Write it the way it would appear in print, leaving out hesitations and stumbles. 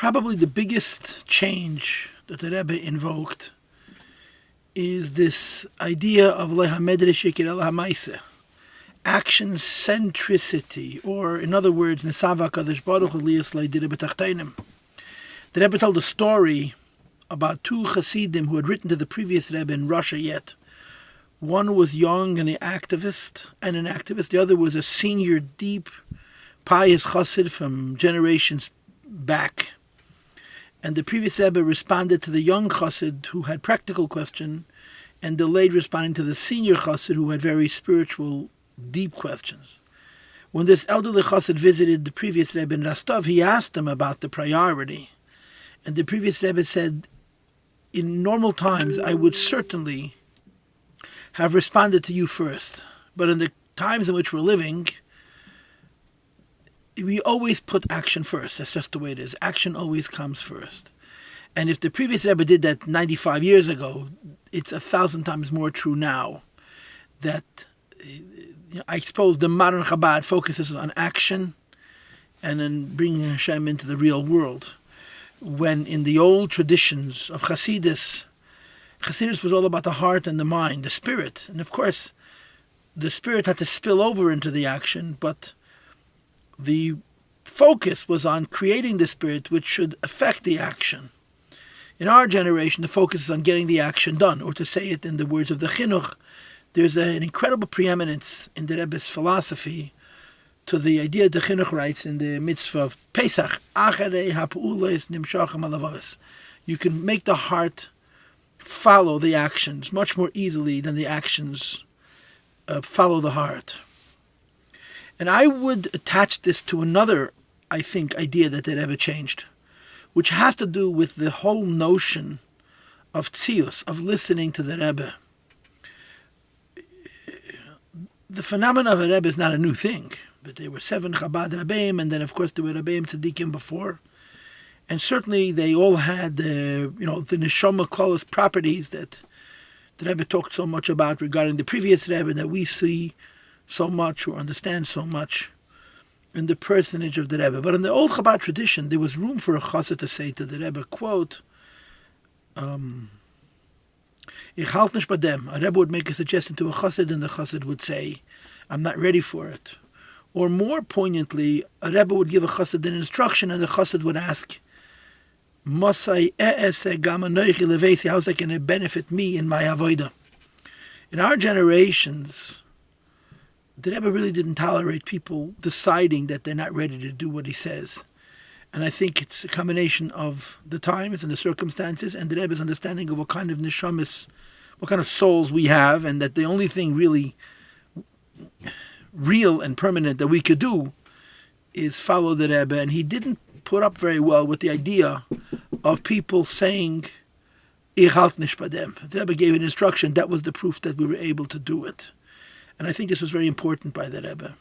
Probably the biggest change that the Rebbe invoked is this idea of action centricity, or in other words, the Rebbe told a story about two Chassidim who had written to the previous Rebbe in Russia yet. One was young and an activist. The other was a senior, deep, pious Chassid from generations back. And the previous Rebbe responded to the young Chassid who had practical question and delayed responding to the senior Chassid who had very spiritual, deep questions. When this elderly Chassid visited the previous Rebbe in Rostov, he asked him about the priority. And the previous Rebbe said, in normal times, I would certainly have responded to you first. But in the times in which we're living, we always put action first. That's just the way it is. Action always comes first. And if the previous Rebbe did that 95 years ago, it's 1,000 times more true now. That I suppose the modern Chabad focuses on action and then bringing Hashem into the real world. When in the old traditions of Chassidus was all about the heart and the mind, the spirit. And of course, the spirit had to spill over into the action, but the focus was on creating the spirit which should affect the action. In our generation, the focus is on getting the action done, or to say it in the words of the Chinuch, there's an incredible preeminence in the Rebbe's philosophy to the idea the Chinuch writes in the mitzvah of Pesach, you can make the heart follow the actions much more easily than the actions follow the heart. And I would attach this to another, I think, idea that the Rebbe changed, which has to do with the whole notion of tzius, of listening to the Rebbe. The phenomenon of a Rebbe is not a new thing, but there were 7 Chabad Rebbeim, and then of course there were Rebbeim Tzadikim before. And certainly they all had the neshama klolus properties that the Rebbe talked so much about regarding the previous Rebbe, that we see so much or understand so much in the personage of the Rebbe. But in the old Chabad tradition, there was room for a chassid to say to the Rebbe, quote, Ich halt nicht bei dem. A Rebbe would make a suggestion to a chassid, and the chassid would say, I'm not ready for it. Or more poignantly, a Rebbe would give a chassid an instruction, and the chassid would ask, how's that going to benefit me in my avodah? In our generations, the Rebbe really didn't tolerate people deciding that they're not ready to do what he says. And I think it's a combination of the times and the circumstances and the Rebbe's understanding of what kind of neshamas, what kind of souls we have, and that the only thing really real and permanent that we could do is follow the Rebbe. And he didn't put up very well with the idea of people saying, Ich halt nicht bei dem. The Rebbe gave an instruction. That was the proof that we were able to do it. And I think this was very important by the Rebbe.